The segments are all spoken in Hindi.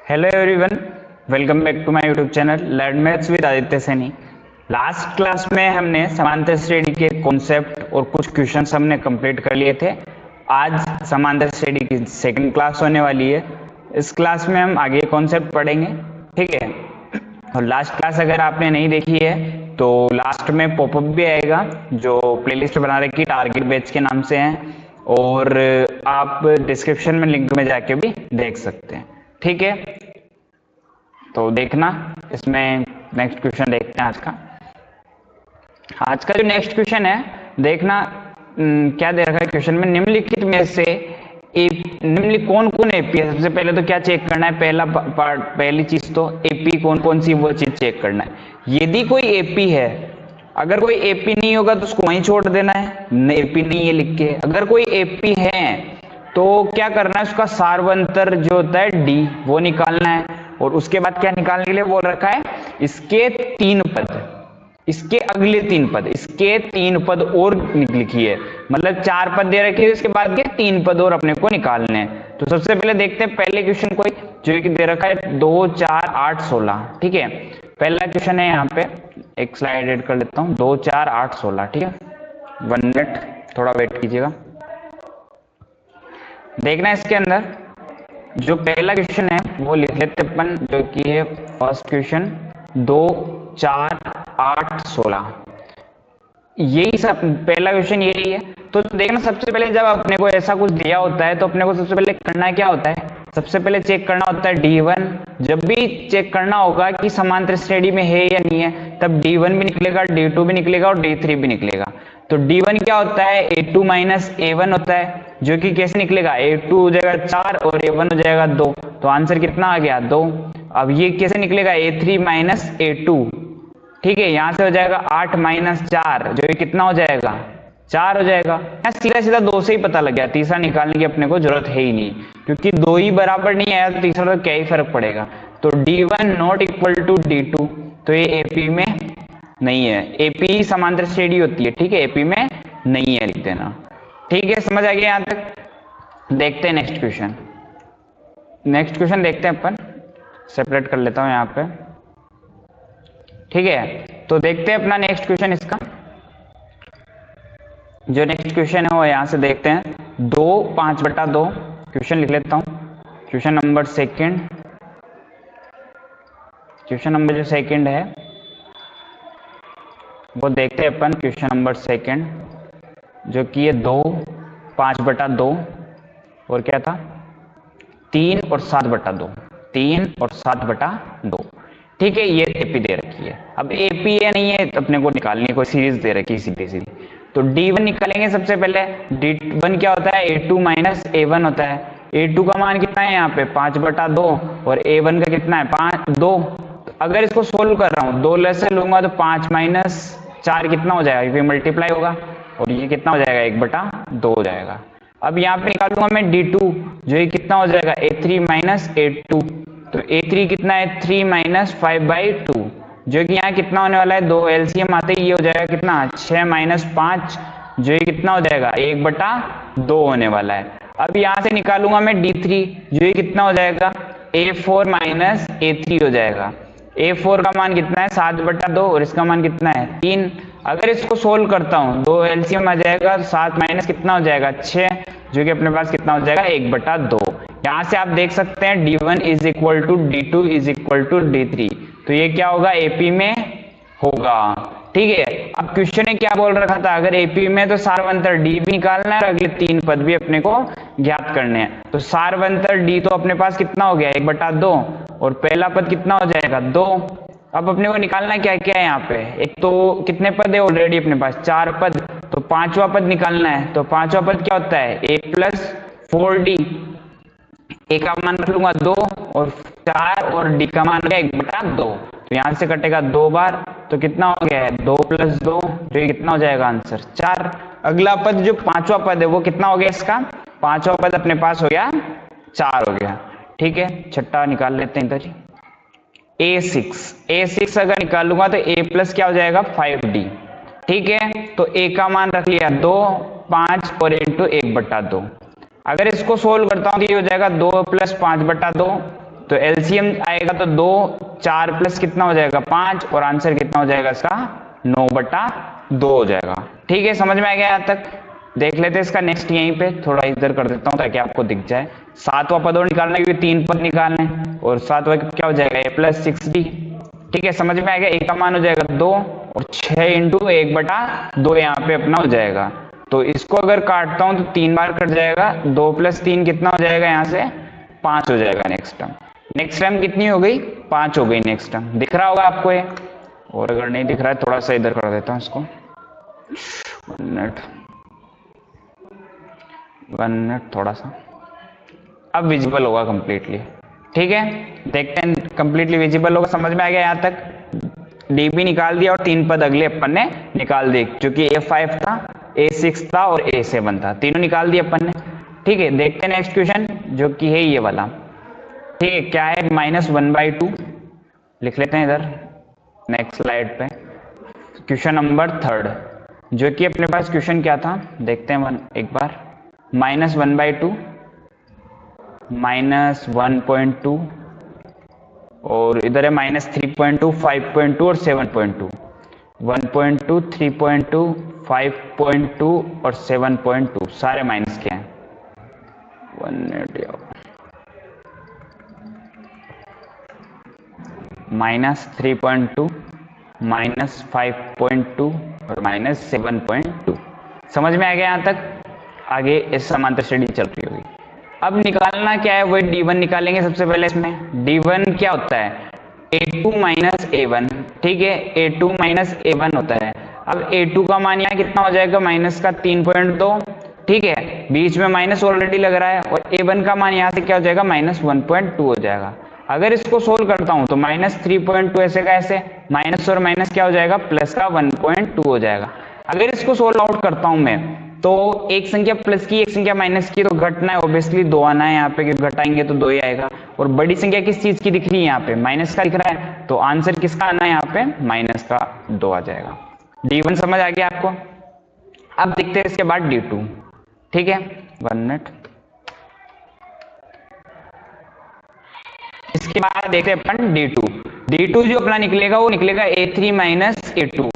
Hello everyone, welcome back to my YouTube channel learn maths with Aditya Saini. Last class में हमने समांतर श्रेणी के कॉन्सेप्ट और कुछ क्वेश्चंस हमने कंप्लीट कर लिए थे। आज समांतर श्रेणी की सेकंड क्लास होने वाली है। इस क्लास में हम आगे कॉन्सेप्ट पढ़ेंगे, ठीक है। और लास्ट क्लास अगर आपने नहीं देखी है तो लास्ट में पॉपअप भी आएगा, जो प्लेलिस्ट बना रखी टारगेट बैच के नाम से है, और आप डिस्क्रिप्शन में लिंक में जाके भी देख सकते हैं, ठीक है। तो देखना, इसमें नेक्स्ट क्वेश्चन देखते हैं आज का जो नेक्स्ट क्वेश्चन है, देखना क्या दे रखा है क्वेश्चन में। निम्नलिखित में से निम्नलिखित कौन कौन एपी है। सबसे पहले तो क्या चेक करना है, पहला पार्ट, पहली चीज तो एपी कौन कौन सी, वो चीज चेक करना है। यदि कोई एपी है, अगर कोई एपी नहीं होगा तो उसको वहीं छोड़ देना है, एपी नहीं है लिख के। अगर कोई एपी है तो क्या करना है, उसका सार्वंतर जो होता है डी, वो निकालना है। और उसके बाद क्या निकालने के लिए बोल रखा है, इसके तीन पद, इसके अगले तीन पद, इसके तीन पद और लिखिए। मतलब चार पद दे रखे, उसके बाद के तीन पद और अपने को निकालने हैं। तो सबसे पहले देखते हैं पहले क्वेश्चन कोई, जो कि दे रखा है 2 4 8 16, ठीक है। पहला क्वेश्चन है, यहाँ पे एक स्लाइड एड कर लेता हूँ, 2 4 8 16, ठीक है। 1 मिनट थोड़ा वेट कीजिएगा। देखना इसके अंदर जो पहला क्वेश्चन है वो लिख लेते अपन, जो कि है फर्स्ट क्वेश्चन 2 4 8 16। यही सब पहला क्वेश्चन यही है। तो देखना, सबसे पहले जब अपने को ऐसा कुछ दिया होता है तो अपने को सबसे पहले करना क्या होता है, सबसे पहले चेक करना होता है D1। जब भी चेक करना होगा कि समांतर श्रेणी में है या नहीं है, तब D1 भी निकलेगा, D2 भी निकलेगा और D3 भी निकलेगा। तो D1 क्या होता है, A2 माइनस A1 होता है, जो कि कैसे निकलेगा, A2 हो जाएगा 4 और A1 हो जाएगा 2। तो आंसर कितना आ गया, 2। अब ये कैसे निकलेगा, A3 माइनस A2, ठीक है। यहां से हो जाएगा 8 माइनस 4, जो ये कितना हो जाएगा, 4 हो जाएगा। सीधा सीधा 2 से ही पता लग गया, तीसरा निकालने की अपने को जरूरत है ही नहीं, क्योंकि 2 ही बराबर नहीं आया तो तीसरा तो क्या ही फर्क पड़ेगा। तो D1 not equal to D2, तो ये एपी में नहीं है। एपी समांतर श्रेणी होती है, ठीक है, एपी में नहीं है, लिख देना, ठीक है। समझ आ गया यहां तक। देखते हैं नेक्स्ट क्वेश्चन। नेक्स्ट क्वेश्चन देखते हैं अपन, सेपरेट कर लेता हूं यहां पे, ठीक है। तो देखते हैं अपना नेक्स्ट क्वेश्चन। इसका जो नेक्स्ट क्वेश्चन है वो यहां से देखते हैं, 2 5/2 क्वेश्चन लिख लेता हूं। Question number second, question number जो सेकंड है वो देखते हैं अपन। क्वेश्चन नंबर सेकंड, जो कि ये 2 5/2 और क्या था, 3 और 7/2, 3 और 7/2, ठीक है। ये एपी दे रखी है। अब एपी है नहीं है तो अपने को निकालनी है, कोई सीरीज दे रखी है सीधी सीधी। तो D1 निकालेंगे सबसे पहले। D1 क्या होता है, A2 माइनस A1 होता है। A2 का मान कितना है यहाँ पे, 5/2, और A1 का कितना है, 2। तो अगर इसको सोल्व कर रहा हूँ, 2 लेस से लूंगा तो 5 माइनस 4 कितना हो जाएगा, ये मल्टीप्लाई होगा, और ये कितना हो जाएगा, 1/2 हो जाएगा। अब यहाँ पे निकालूंगा मैं D2, जो ये कितना हो जाएगा, A3 माइनस A2। तो A3 कितना है, 3 माइनस 5/2, जो कि यहाँ कितना होने वाला है, 2 LCM आते ही ये हो जाएगा कितना, 6 माइनस 5, जो ये कितना हो जाएगा, 1/2 होने वाला है। अब यहाँ से निकालूंगा मैं D3, जो ये कितना हो जाएगा, A4 माइनस A3 हो जाएगा। A4 का मान कितना है, 7/2, और इसका मान कितना है, 3। अगर इसको सोल्व करता हूँ, 2 LCM आ जाएगा, 7 माइनस कितना हो जाएगा, 6, जो कि अपने पास कितना हो जाएगा, 1/2। यहां से आप देख सकते हैं D1 is equal to D2 is equal to D3। तो ये क्या होगा, एपी में होगा, ठीक है। अब क्वेश्चन ने क्या बोल रखा था, अगर एपी में तो सार्वंतर डी भी निकालना है और अगले तीन पद भी अपने को ज्ञात करने हैं। तो सार्वंतर डी तो अपने पास कितना हो गया, 1/2, और पहला पद कितना हो जाएगा, 2। अब अपने को निकालना क्या क्या है यहाँ पे, एक तो कितने पद है ऑलरेडी अपने पास, 4 पद, तो पांचवा पद निकालना है। तो पांचवा पद क्या होता है, a प्लस 4d, ए का मान रख लूंगा 2 और 4, और डी का मान गया 1/2। तो यहां से कटेगा 2 बार, तो कितना हो गया है, 2 + 2, जो ये कितना हो जाएगा आंसर, 4। अगला पद जो पांचवा पद है वो कितना हो गया, इसका पांचवा पद अपने पास हो गया 4 हो गया, ठीक है। छठा निकाल लेते हैं इधर, A6 अगर निकालूंगा तो a प्लस क्या हो जाएगा, 5d, ठीक है। तो a का मान रख लिया 2, 5 और इंटू 1/2। अगर इसको सोल्व करता हूं तो ये हो जाएगा 2 + 5/2, तो एलसीएम आएगा तो 2, 4 प्लस कितना हो जाएगा 5, और आंसर कितना हो जाएगा इसका 9/2 हो जाएगा। ठीक है, समझ में आ गया? यहाँ तक देख लेते हैं इसका नेक्स्ट। यहीं पे थोड़ा इधर कर देता हूँ ताकि आपको दिख जाए। 7वां पद और निकालना है क्योंकि 3 पद निकालने हैं, और 7वां क्या हो जाएगा a + 6d। ठीक है, समझ में आ गया? a का मान हो जाएगा 2, और 6 × 1/2 यहाँ पे अपना हो जाएगा। तो इसको अगर काटता हूं तो 3 बार कट जाएगा, 2 + 3 कितना हो जाएगा यहाँ से 5 हो जाएगा। नेक्स्ट टर्म कितनी हो गई 5 हो गई। नेक्स्ट टर्म दिख रहा होगा आपको ये, और अगर नहीं दिख रहा है थोड़ा सा इधर कर देता हूँ इसको, 1 मिनट थोड़ा सा, अब विजिबल होगा कंप्लीटली। ठीक है, देखते हैं कंप्लीटली विजिबल होगा। समझ में आ गया यहाँ तक? डी भी निकाल दिया और 3 पद अगले अपन ने निकाल दिए, क्योंकि a5 था, a6 था और a7 था, तीनों निकाल दिए अपन ने। ठीक है, देखते हैं नेक्स्ट क्वेश्चन जो कि है ये वाला। ठीक है, क्या है -1/2 लिख लेते हैं इधर नेक्स्ट स्लाइड पे। क्वेश्चन नंबर 3 जो कि अपने पास क्वेश्चन क्या था देखते हैं एक बार। -1/2 -1.2 और इधर है -3.2 5.2 और 7.2। 1.2 3.2 5.2 और 7.2 सारे माइनस के हैं। 1 मिनट, -3.2 -5.2 और -7.2। समझ में आ गया यहाँ तक? आगे इस समांतर श्रेणी चल रही होगी। अब निकालना क्या है, वही d1 निकालेंगे सबसे पहले। इसमें d1 क्या होता है a2 - a1। ठीक है, a2 - a1 होता है। अब a2 का मान यहाँ कितना हो जाएगा -3.2। ठीक है, बीच में माइनस ऑलरेडी लग रहा है, और a1 का मान यहाँ से क्या हो जाएगा -1.2 हो जाएगा। अगर इसको सोल्व करता हूं तो -3.2 ऐसे का ऐसे, माइनस और माइनस क्या हो जाएगा प्लस का 1.2 हो जाएगा। अगर इसको सोल्व आउट करता हूं मैं तो एक संख्या प्लस की एक संख्या माइनस की तो घटना है, ऑब्वियसली 2 आना है यहाँ पे, घटाएंगे तो 2 ही आएगा। और बड़ी संख्या किस चीज की दिख रही है यहाँ पे माइनस का दिख रहा है, तो आंसर किसका आना है यहाँ पे -2 आ जाएगा। d1 समझ आ गया आपको? अब देखते हैं इसके बाद d2। ठीक है, 1 मिनट। इसके बाद देखते हैं अपन d2 जो अपना निकलेगा वो निकलेगा a3 - a2।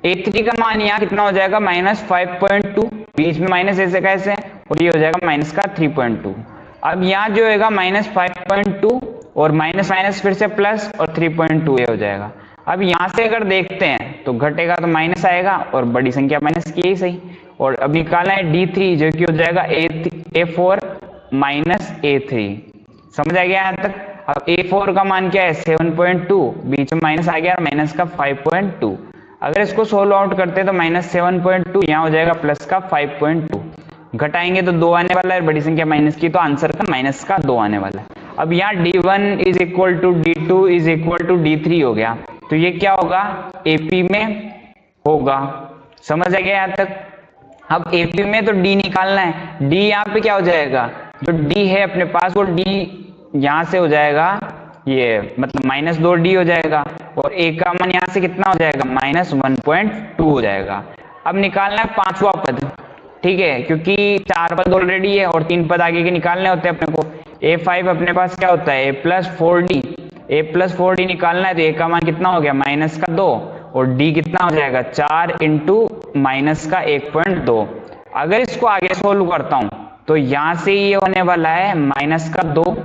a3 का मान यहाँ कितना हो जाएगा -5.2, बीच में माइनस ऐसे कैसे, और ये हो जाएगा -3.2। अब यहाँ जो होगा -5.2 और माइनस माइनस फिर से प्लस और 3.2 ये हो जाएगा। अब यहाँ से अगर देखते हैं तो घटेगा तो माइनस आएगा और बड़ी संख्या माइनस की ही सही। और अब निकालना है d3 जो कि हो जाएगा a4 - a3। समझ आ गया यहाँ तक? अब a4 का मान क्या है 7.2, बीच में माइनस आ गया और माइनस का 5.2। अगर इसको सोल्व आउट करते हैं तो -7.2 यहाँ हो जाएगा प्लस का 5.2, घटाएंगे तो 2 आने वाला है, बड़ी संख्या माइनस की तो आंसर का -2 आने वाला है। अब यहाँ d1 = d2 = d3 हो गया, तो ये क्या होगा AP में होगा। समझ आ गया यहाँ तक? अब AP में तो D निकालना है, D यहाँ पे क्या हो जाएगा, जो D है अपने पास वो D यहाँ से हो जाएगा ये मतलब -2D हो जाएगा, और A का मान यहाँ से कितना हो जाएगा -1.2 हो जाएगा। अब निकालना है 5वां पद। ठीक है, क्योंकि 4 पद ऑलरेडी है और 3 पद आगे के निकालने होते हैं अपने को। A5 अपने पास क्या होता है a + 4D निकालना है, तो A का मान कितना हो गया -2 और D कितना हो जाएगा 4 × -1.2। अगर इसको आगे सोल्व करता हूं तो यहां से ये होने वाला है -2।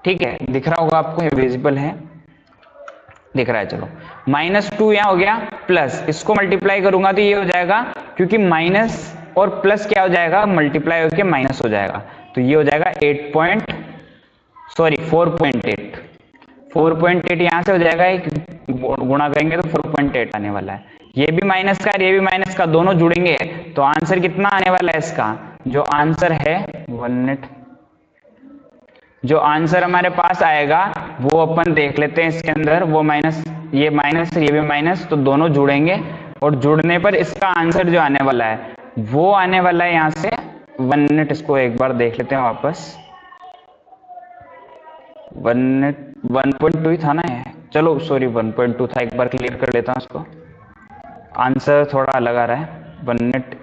ठीक है, दिख रहा होगा आपको, ये विजिबल है, दिख रहा है। चलो -2 यहाँ हो गया, प्लस इसको मल्टीप्लाई करूंगा तो ये हो जाएगा, क्योंकि माइनस और प्लस क्या हो जाएगा मल्टीप्लाई होकर माइनस हो जाएगा, तो ये हो जाएगा 4.8 यहाँ से हो जाएगा, एक गुणा करेंगे तो 4.8 आने वाला है। ये भी माइनस का और ये भी माइनस का, दोनों जुड़ेंगे तो आंसर कितना आने वाला है इसका, जो आंसर है 1 मिनट, जो आंसर हमारे पास आएगा वो अपन देख लेते हैं इसके अंदर। वो ये माइनस ये भी माइनस, तो दोनों जुड़ेंगे और जुड़ने पर इसका आंसर जो आने वाला है वो आने वाला है यहाँ से 1 मिनट। इसको एक बार देख लेते हैं वापस। 1 मिनट 1.2 ही था ना ये, चलो सॉरी 1.2 था, एक बार क्लियर कर लेता हूँ इसको। आंसर थोड़ा अलग आ रहा है, 1 मिनट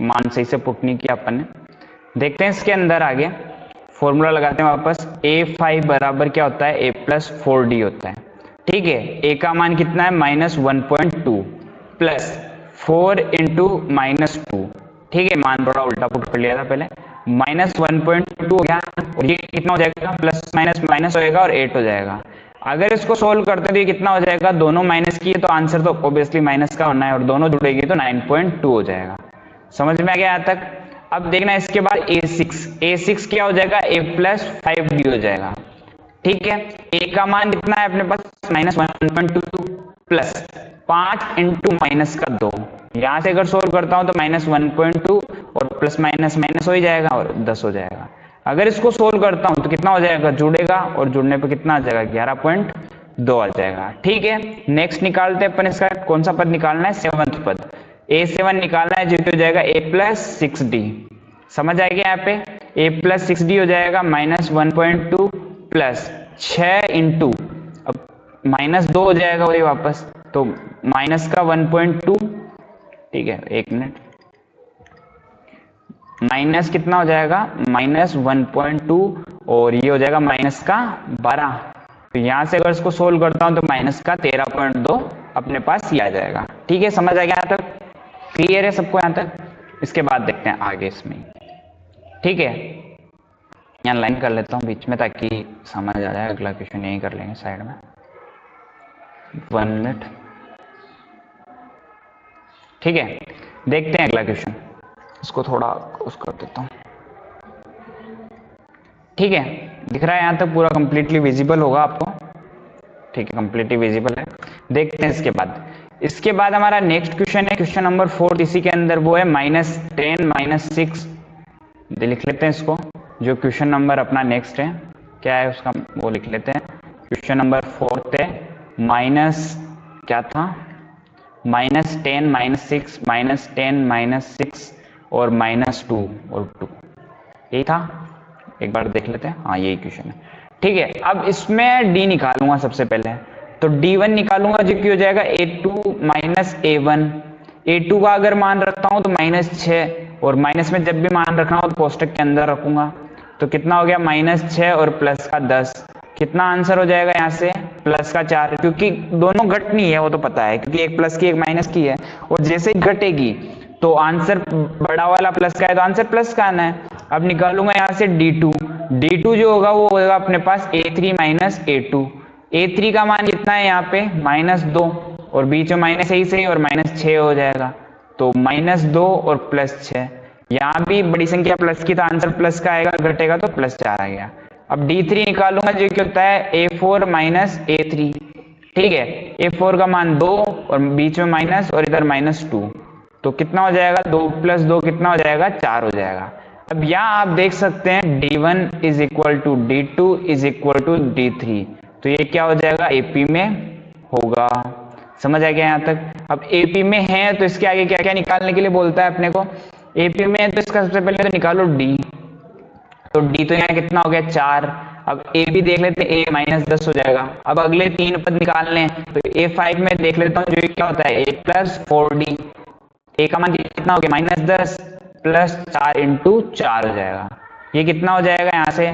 मान सही से पुट नहीं किया अपन ने। देखते हैं इसके अंदर आगे फॉर्मूला लगाते हैं वापस, a5 बराबर क्या होता है, a प्लस 4d होता है। ठीक है, a का मान कितना है -1.2 प्लस 4 इंटू -2। ठीक है, मान थोड़ा उल्टा पुट कर लिया था पहले, -1.2 हो गया, और ये कितना हो जाएगा, प्लस माइनस माइनस होएगा और 8 हो जाएगा। अगर इसको सोल्व करते हैं तो ये कितना हो जाएगा, दोनों माइनस की है तो आंसर तो ऑब्वियसली माइनस का होना है, और दोनों जुड़ेगी तो 9.2 हो जाएगा। समझ में आ गया यहाँ तक। अब देखना इसके बाद a6 क्या हो जाएगा, a प्लस 5d हो जाएगा। ठीक है, a का मान कितना है अपने पास, -1.2 प्लस 5 इंटू माइनस का 2। यहां से अगर सोल्व करता हूं तो -1.2 और प्लस माइनस माइनस हो ही जाएगा और 10 हो जाएगा। अगर इसको सोल्व करता हूं तो कितना हो जाएगा, जुड़ेगा और जुड़ने पे कितना आ जाएगा, 11.2 आ जाएगा। ठीक है, नेक्स्ट निकालते हैं अपन इसका, कौन सा पद निकालना है, 7th पद, a7 निकालना है, जो हो जाएगा a प्लस 6d। समझ आएगा यहाँ पे, a प्लस 6d हो जाएगा -1.2 प्लस 6 इंटू, अब -2 हो जाएगा वही वापस, तो माइनस का 1.2। ठीक है, एक मिनट, माइनस कितना हो जाएगा, -1.2 और ये हो जाएगा माइनस का 12। तो यहां से अगर इसको सोल्व करता हूं तो माइनस का 13.2 अपने पास ही आ जाएगा। ठीक है, समझ आ गया यहाँ तक, क्लियर है सबको यहाँ तक। इसके बाद देखते हैं आगे इसमें। ठीक है, यहाँ लाइन कर लेता हूँ बीच में ताकि समझ आ जाए, अगला क्वेश्चन यही कर लेंगे साइड में, 1 मिनट। ठीक है, देखते हैं अगला क्वेश्चन, इसको थोड़ा उस कर देता हूँ। ठीक है, दिख रहा है यहाँ तक पूरा कंप्लीटली विजिबल होगा आपको। ठीक है, कंप्लीटली विजिबल है। देखते हैं इसके बाद हमारा नेक्स्ट क्वेश्चन है क्वेश्चन नंबर 4। इसी के अंदर वो है -10 -6, लिख लेते हैं इसको, जो क्वेश्चन नंबर अपना नेक्स्ट है क्या है उसका वो लिख लेते हैं। क्वेश्चन नंबर 4 है माइनस क्या था, -10 -6 -10 -6 और -2 और 2, यही था। एक बार देख लेते हैं, हाँ यही क्वेश्चन है। ठीक है, अब इसमें d निकालूंगा सबसे पहले, तो d1 निकालूंगा जो कि हो जाएगा a2 माइनस a1। a2 का अगर मान रखता हूं तो -6, और माइनस में जब भी मान रखना हो तो कोष्टक के अंदर रखूंगा, तो कितना हो गया, -6 और प्लस का 10। कितना आंसर हो जाएगा यहाँ से, प्लस का 4, क्योंकि दोनों घट नहीं है वो तो पता है, क्योंकि एक प्लस की एक माइनस की है, और जैसे ही घटेगी तो आंसर बड़ा वाला प्लस का है तो आंसर प्लस का आना है। अब निकालूंगा यहाँ से d2 जो होगा वो होगा अपने पास a3 माइनस a2। a3 का मान कितना है यहाँ पे, -2, और बीच में माइनस यही सही, और -6 हो जाएगा, तो -2 और +6। यहाँ भी बड़ी संख्या प्लस की तो आंसर प्लस का आएगा, घटेगा तो +4 आ गया। अब d3 निकालूंगा जो क्या होता है a4 माइनस a3। ठीक है, a4 का मान 2 और बीच में माइनस और इधर -2, तो कितना हो जाएगा, 2 + 2 कितना हो जाएगा, 4 हो जाएगा। अब यहाँ आप देख सकते हैं d1 is equal to d2 is equal to d3, तो ये क्या हो जाएगा, AP में होगा। समझ आ गया यहाँ तक। अब AP में है तो इसके आगे क्या क्या निकालने के लिए बोलता है अपने को, AP में है तो इसका सबसे पहले तो निकालो d, तो d तो यहाँ कितना हो गया, 4। अब AB देख लेते हैं, a -10 हो जाएगा। अब अगले 3 पद निकालने हैं, तो a5 में देख लेता हूँ जो क्या होता है, a + 4d। a का मान कितना हो गया, -10 प्लस 4 इंटू 4 हो जाएगा। ये कितना हो जाएगा यहाँ से,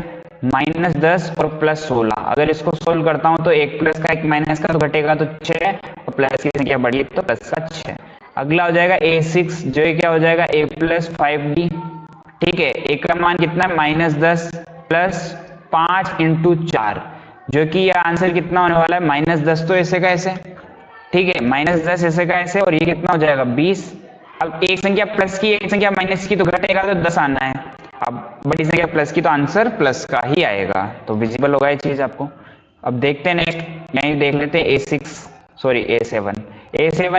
-10 और +16। अगर इसको सोल्व करता हूँ तो एक प्लस का एक माइनस का तो घटेगा तो 6, और प्लस की संख्या बढ़ी तो प्लस का 6। अगला हो जाएगा a6 जो ये क्या हो जाएगा, a + 5d। ठीक है, a का मान कितना है, -10 प्लस 5 इंटू 4, जो कि ये आंसर कितना होने वाला है, -10 तो ऐसे का ऐसे। ठीक है, -10 ऐसे का ऐसे, और ये कितना हो जाएगा, 20। अब एक संख्या प्लस की एक संख्या माइनस की तो घटेगा तो 10 आना है। अब बड़ी संख्या प्लस की तो आंसर प्लस का ही आएगा, तो विजिबल होगा ये चीज आपको। अब देखते हैं नेक्स्ट, यहीं देख लेते हैं a7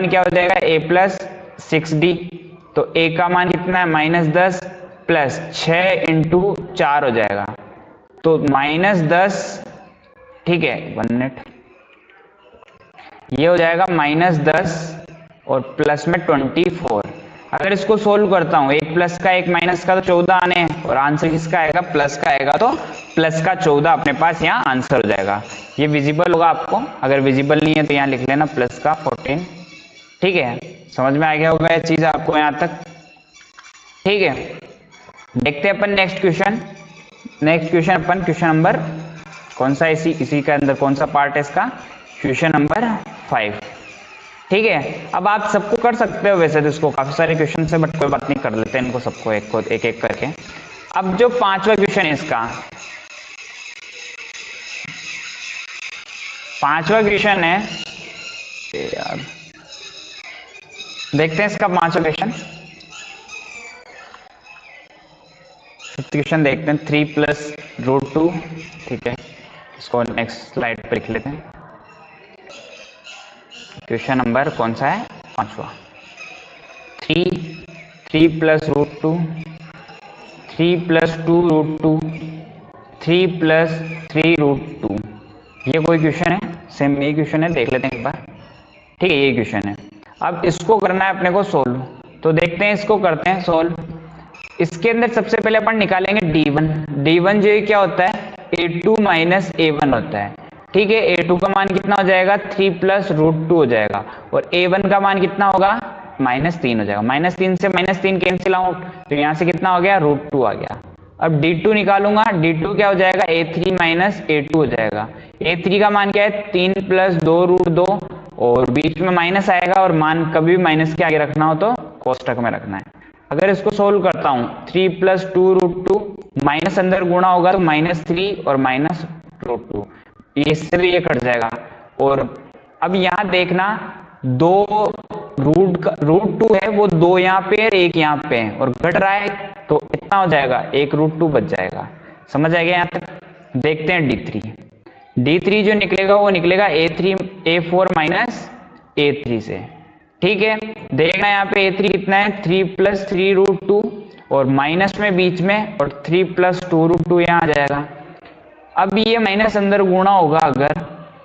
क्या हो जाएगा, a + 6d। तो a का मान कितना है, -10 प्लस 6 इंटू 4 हो जाएगा, तो -10। ठीक है, 1 मिनट, ये हो जाएगा -10 और प्लस में 24। अगर इसको सोल्व करता हूं, एक प्लस का एक माइनस का तो 14 आने हैं, और आंसर किसका आएगा, प्लस का आएगा, तो प्लस का 14 अपने पास यहाँ आंसर हो जाएगा। ये विजिबल होगा आपको, अगर विजिबल नहीं है तो यहाँ लिख लेना प्लस का 14। ठीक है, समझ में आ गया होगा ये चीज आपको यहाँ तक। ठीक है, देखते हैं अपन नेक्स्ट क्वेश्चन। नेक्स्ट क्वेश्चन अपन क्वेश्चन नंबर कौन सा, इसी का अंदर कौन सा पार्ट है इसका, क्वेश्चन नंबर 5। ठीक है, अब आप सबको कर सकते हो वैसे तो इसको, काफी सारे क्वेश्चन है बट कोई बात नहीं, कर लेते हैं इनको सबको एक एक करके। अब जो पांचवा क्वेश्चन है इसका, पांचवा क्वेश्चन है यार, देखते हैं इसका पांचवा क्वेश्चन। क्वेश्चन देखते हैं 3 + √2। ठीक है, इसको नेक्स्ट स्लाइड पर लिख लेते हैं। क्वेश्चन नंबर कौन सा है, पांचवा। 3 + √2, 3 + 2√2, 3 + 3√2। ये कोई क्वेश्चन है, सेम ये क्वेश्चन है, देख लेते हैं एक बार। ठीक है, ये क्वेश्चन है। अब इसको करना है अपने को सोल्व, तो देखते हैं इसको करते हैं सोल्व। इसके अंदर सबसे पहले अपन निकालेंगे d1। d1 जो ये क्या होता है, a2 - a1 होता है। ठीक है, a2 का मान कितना हो जाएगा, 3 + √2 हो जाएगा, और a1 का मान कितना होगा, -3 हो जाएगा। -3 से -3 कैंसिल आउट, तो यहाँ से कितना हो गया, √2 आ गया। अब d2 निकालूंगा, d2 क्या हो जाएगा, a3 - a2 हो जाएगा। a3 का मान क्या है, 3 + 2√2, और बीच में माइनस आएगा, और मान कभी भी माइनस के आगे रखना हो तो कोष्टक में रखना है। अगर इसको सोल्व करता हूं, 3 + 2√2, माइनस अंदर गुणा होगा तो -3 और -√2, इससे भी ये कट जाएगा। और अब यहां देखना, दो √2 है, वो 2 यहाँ पे और 1 यहाँ पे है, और घट रहा है तो इतना हो जाएगा, 1 √2 बच जाएगा। समझ आ गया यहाँ तक? देखते हैं d3 जो निकलेगा वो निकलेगा a4 - a3 से। ठीक है, देखना यहाँ पे a3 कितना है, 3 + 3√2, और माइनस में बीच में, और 3 + 2√2 यहाँ आ जाएगा। अब ये माइनस अंदर गुणा होगा अगर,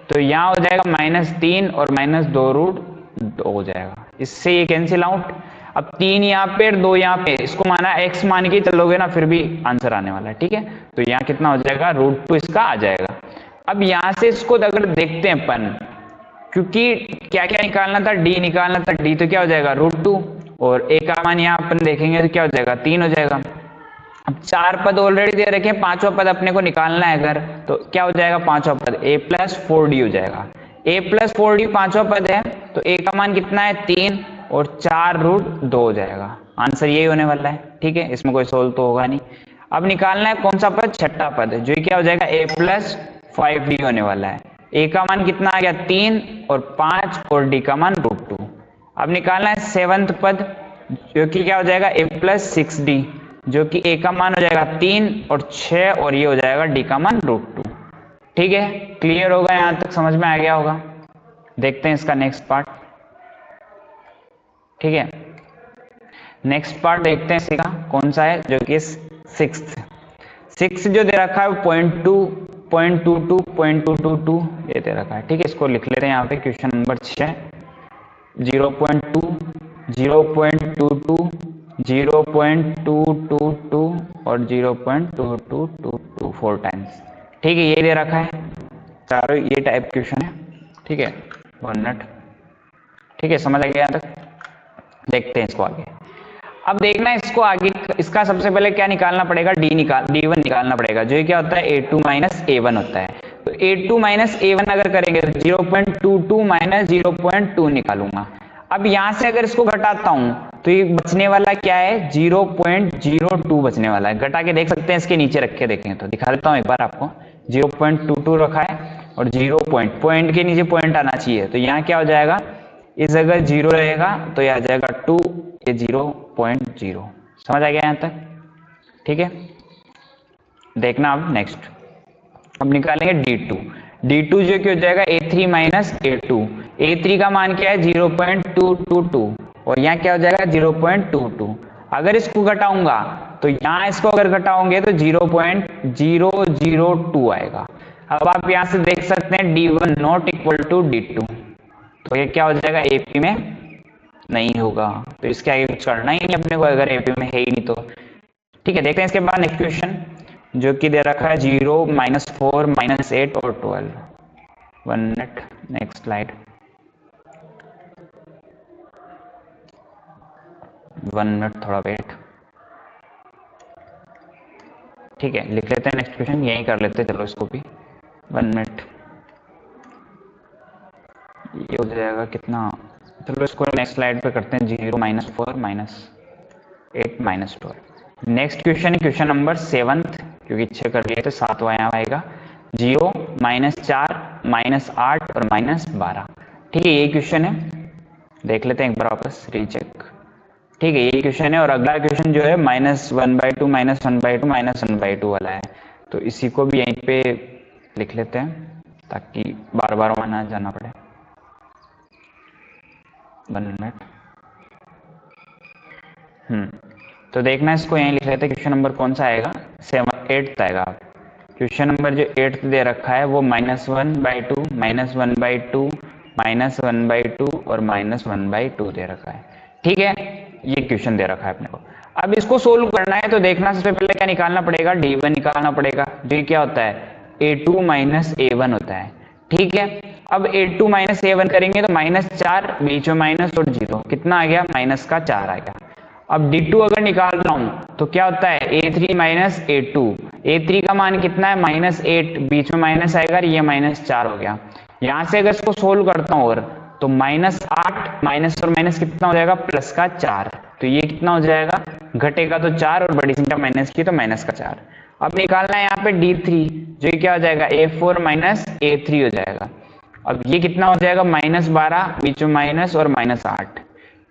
तो यहाँ हो जाएगा -3 और -2√2 हो जाएगा। इससे ये कैंसिल आउट। अब 3 यहाँ पे और 2 यहाँ पे, इसको माना x मान के चलोगे ना, फिर भी आंसर आने वाला है। ठीक है, तो यहाँ कितना हो जाएगा, √2 इसका आ जाएगा। अब यहाँ से इसको अगर देखते हैं अपन, क्योंकि क्या क्या निकालना था, d निकालना था, d तो क्या हो जाएगा, √2, और a का मान यहाँ अपन देखेंगे तो क्या हो जाएगा, 3 हो जाएगा। अब 4 पद ऑलरेडी दे रखे हैं, पांचवा पद अपने को निकालना है अगर, तो क्या हो जाएगा, पांचवा पद a + 4d हो जाएगा। a + 4d पांचवा पद है, तो a का मान कितना है, 3, और 4√2 हो जाएगा। आंसर यही होने वाला है। ठीक है, इसमें कोई सोल्व तो होगा नहीं। अब निकालना है कौन सा पद, छठा पद, जो क्या हो जाएगा, a + 5d होने वाला है। a का मान कितना आ गया, 3 और 5, और d का मान √2। अब निकालना है सेवंथ पद, जो कि क्या हो जाएगा, a + 6d, जो कि a का मान हो जाएगा 3 और 6, और ये हो जाएगा d का मान √2। ठीक है, क्लियर होगा, यहां तक समझ में आ गया होगा। देखते हैं इसका नेक्स्ट पार्ट। ठीक है, नेक्स्ट पार्ट देखते हैं इसका कौन सा है, जो कि 6 जो दे रखा है वो 0.2, 0.22, 0.222 ये दे रखा है। ठीक है, इसको लिख लेते हैं यहाँ पे, क्वेश्चन नंबर 6, 0.2, 0.22, 0.222 और 0.2222 4 टाइम्स। ठीक है, ये दे रखा है, चारों ये टाइप क्वेश्चन है। ठीक है, 1 मिनट। ठीक है, समझ आ गया यहाँ तक। देखते हैं इसको आगे। अब देखना है इसको आगे, इसका सबसे पहले क्या निकालना पड़ेगा, d1 निकालना पड़ेगा, जो क्या होता है, a2 - a1 होता है। तो a2 - a1 अगर करेंगे तो 0.22 - 0.2 निकालूंगा। अब यहां से अगर इसको घटाता हूं तो ये बचने वाला क्या है, 0.02 बचने वाला है। घटा के देख सकते हैं, इसके नीचे रख के देखें तो दिखा देता हूं एक बार आपको। 0.22 रखा है, और 0 पॉइंट के नीचे पॉइंट आना चाहिए, तो यहाँ क्या हो जाएगा, इस जगह 0 रहेगा तो यह आ जाएगा 2, ये 0.0। समझ आ गया यहाँ तक? ठीक है, देखना अब नेक्स्ट। अब निकालेंगे d2 जो कि हो जाएगा a3 - a2। a3 का मान क्या है, 0.222, और यहाँ क्या हो जाएगा, 0.22। अगर इसको घटाऊंगा तो यहाँ इसको अगर घटाओगे तो 0.002 आएगा। अब आप यहाँ से देख सकते हैं d1 not equal to d2, तो ये क्या हो जाएगा, AP में नहीं होगा, तो इसके आगे कुछ करना ही नहीं अपने को, अगर AP में है ही नहीं तो। ठीक है, देखते हैं इसके बाद नेक्स्ट क्वेश्चन, जो कि दे रखा है 0, -4, -8 और 12। 1 मिनट, नेक्स्ट स्लाइड। 1 मिनट, थोड़ा वेट। ठीक है, लिख लेते हैं नेक्स्ट क्वेश्चन, यही कर लेते हैं, चलो इसको भी 1 मिनट। ये हो जाएगा कितना, चलो इसको नेक्स्ट स्लाइड पे करते हैं, 0 - 4 - 8 - 12। नेक्स्ट क्वेश्चन है क्वेश्चन नंबर 7, क्योंकि 6 कर लिए तो 7वां यहाँ आएगा, 0 - 4 - 8 और -12। ठीक है, ये क्वेश्चन है, देख लेते हैं एक बार वापस रीचेक। ठीक है, ये क्वेश्चन है, और अगला क्वेश्चन जो है -1/2 -1/2 -1/2 वाला है, तो इसी को भी यहीं पे लिख लेते हैं ताकि बार बार वहां ना जाना पड़े। 1 मिनट। तो देखना इसको यहीं लिख लेते हैं, क्वेश्चन नंबर कौन सा आएगा, 8th आएगा। क्वेश्चन नंबर जो 8th दे रखा है वो -1/2 -1/2 -1/2 और -1/2 दे रखा है। ठीक है, ये क्वेश्चन दे रखा है अपने को। अब इसको सोल्व करना है तो देखना सबसे पहले क्या निकालना पड़ेगा, D1 निकालना पड़ेगा। जो क्या होता है, A2 - A1 होता है। ठीक है, अब A2 - A1 करेंगे तो -4, बीच में माइनस और 0, कितना आ गया, -4 आ गया। अब D2 अगर निकाल रहा हूं तो क्या होता है, A3 - A2, A3 का मान कितना है, -8, बीच में माइनस आएगा, ये -4 हो गया। यहां से अगर इसको सोल्व करता हूं और तो -8 माइनस और माइनस कितना हो जाएगा, +4, तो ये कितना हो जाएगा, घटेगा तो 4 और बड़ी संख्या माइनस की तो -4। अब निकालना है यहाँ पे D3, जो ये क्या हो जाएगा, A4 - A3 हो जाएगा। अब ये कितना हो जाएगा, -12, बीच में माइनस और -8,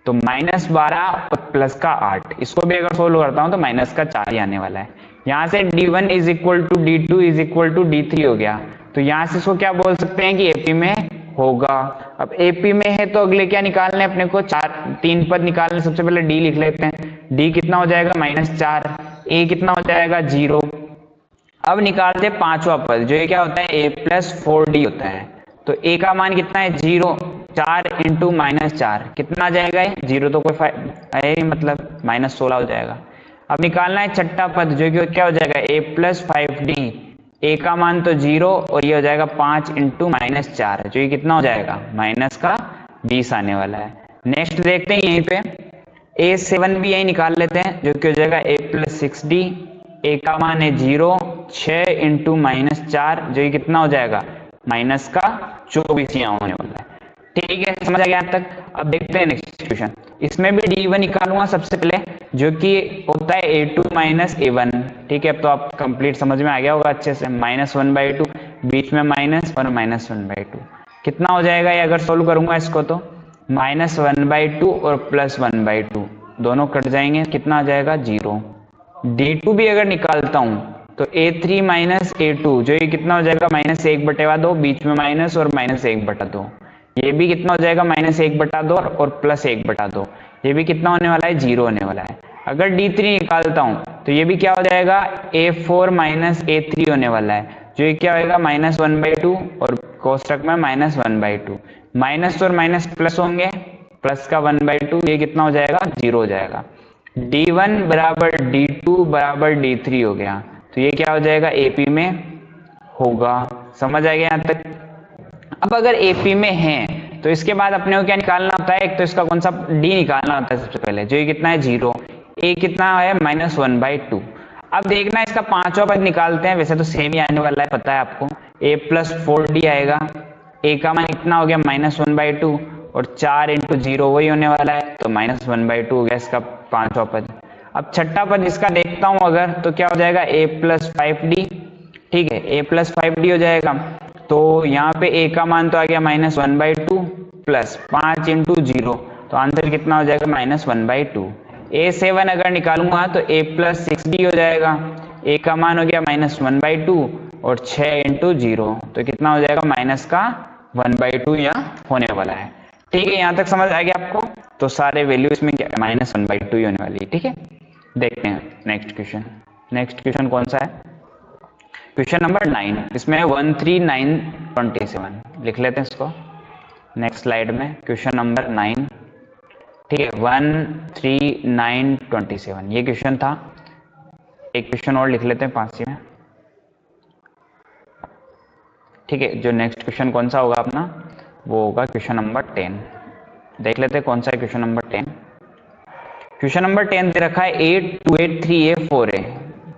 तो -12 और प्लस का 8, इसको भी अगर सोल्व करता हूं तो -4 ही आने वाला है। यहां से D1 = D2 = D3 हो गया, तो यहां से इसको क्या बोल सकते हैं कि AP में होगा। अब AP में है तो अगले क्या निकालने अपने को, 3 पद निकालने। सबसे पहले D लिख लेते हैं, D कितना हो जाएगा, -4, A कितना हो जाएगा, 0। अब निकालते हैं 5वां पद, जो ये क्या होता है, A + 4D होता है। तो A का मान कितना है, 0, 4 × -4 कितना आ जाएगा, 0 तो कोई है मतलब -16 हो जाएगा। अब निकालना है छठा पद, जो कि क्या हो जाएगा, A + 5D, A का मान तो 0 और ये हो जाएगा 5 × -4, जो ये कितना हो जाएगा, -20 आने वाला है। नेक्स्ट देखते हैं यहीं पे A7 भी यही निकाल लेते हैं, जो कि हो जाएगा A + 6D, A का मान है 0, 6 × -4, जो ये कितना हो जाएगा, -24 यहाँ होने वाला है। ठीक है, समझ आ गया यहाँ तक। अब देखते हैं नेक्स्ट क्वेश्चन, इसमें भी D1 निकालूंगा सबसे पहले, जो कि होता है A2 - A1। ठीक है, अब तो आप कंप्लीट समझ में आ गया होगा अच्छे से, -1/2, बीच में माइनस और -1/2, कितना हो जाएगा ये अगर सोल्व करूंगा इसको तो, -1/2 और +1/2 दोनों कट जाएंगे, कितना आ जाएगा, 0। D2 भी अगर निकालता हूं तो A3 - A2, जो ये कितना हो जाएगा, -1/2, बीच में माइनस और -1/2, ये भी कितना हो जाएगा, -1/2 और +1/2, ये भी कितना होने वाला है, 0 होने वाला है। अगर D3 निकालता हूं तो ये भी क्या हो जाएगा, A4 - A3 होने वाला है, जो ये क्या होगा, -1/2 और कोष्टक में -1/2, माइनस और माइनस प्लस होंगे, प्लस का 1/2, ये कितना हो जाएगा, 0 हो जाएगा। D1 = D2 = D3 हो गया, तो ये क्या हो जाएगा, AP में होगा। समझ आ गया यहाँ तक। अब अगर AP में है तो इसके बाद अपने को क्या निकालना होता है, एक तो इसका कौन सा D निकालना होता है सबसे पहले, जो ये कितना है, 0, A कितना है, -1/2। अब देखना इसका 5वां पद निकालते हैं, वैसे तो सेम ही आने वाला है, पता है आपको, A + 4D आएगा, A का मान कितना हो गया, -1/2 और 4 × 0 वही होने वाला है, तो -1/2 हो गया इसका 5वां पद। अब छठा पद इसका देखता हूं अगर, तो क्या हो जाएगा, A + 5D। ठीक है, A + 5D हो जाएगा, तो यहाँ पे A का मान तो आ गया -1/2 प्लस 5 × 0, तो आंसर कितना हो जाएगा, -1/2। A7 अगर निकालूंगा तो A + 6D हो जाएगा, A का मान हो गया -1/2 और 6 × 0, तो कितना हो जाएगा, -1/2 यहाँ होने वाला है। ठीक है, यहाँ तक समझ आ गया आपको। तो सारे वैल्यू इसमें क्या, -1/2 ही होने वाली है। ठीक है, देखते हैं नेक्स्ट क्वेश्चन। नेक्स्ट क्वेश्चन कौन सा है, क्वेश्चन नंबर 9, इसमें 13927 लिख लेते हैं इसको नेक्स्ट स्लाइड में, क्वेश्चन नंबर 9। ठीक है, 13927 ये क्वेश्चन था। एक क्वेश्चन और लिख लेते हैं 5 में। ठीक है, जो नेक्स्ट क्वेश्चन कौन सा होगा अपना, वो होगा क्वेश्चन नंबर 10। देख लेते हैं कौन सा है क्वेश्चन नंबर 10। क्वेश्चन नंबर 10 दे रखा है 8283A4 है।